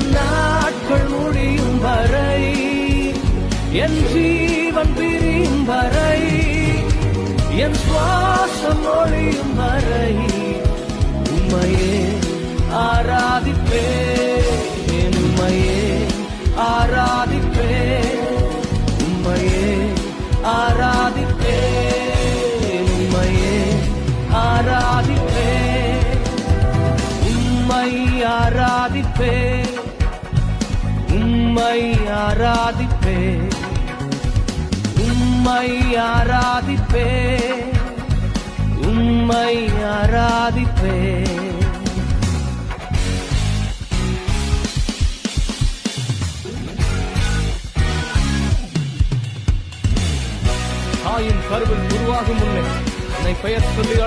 என் நாட்கள் முடியும் வரை, என் ஜீவன் பிரியும் வரை, என் சுவாசம் ஒழியும் வரை உம்மையே ஆராதிப்பேன், உம்மையே ஆராதிப்பேன், உம்மையே ஆராதிப்பேன், உம்மையே ஆராதிப்பேன், உம்மை ஆராதிப்பேன், உம்மை ஆராதிப்பேன், உம்மை ஆராதிப்பேன், உம்மை ஆராதிப்பேன். தாயின் கருவில் உருவாகும் முன்னே என்னை பெயர் சொல்லி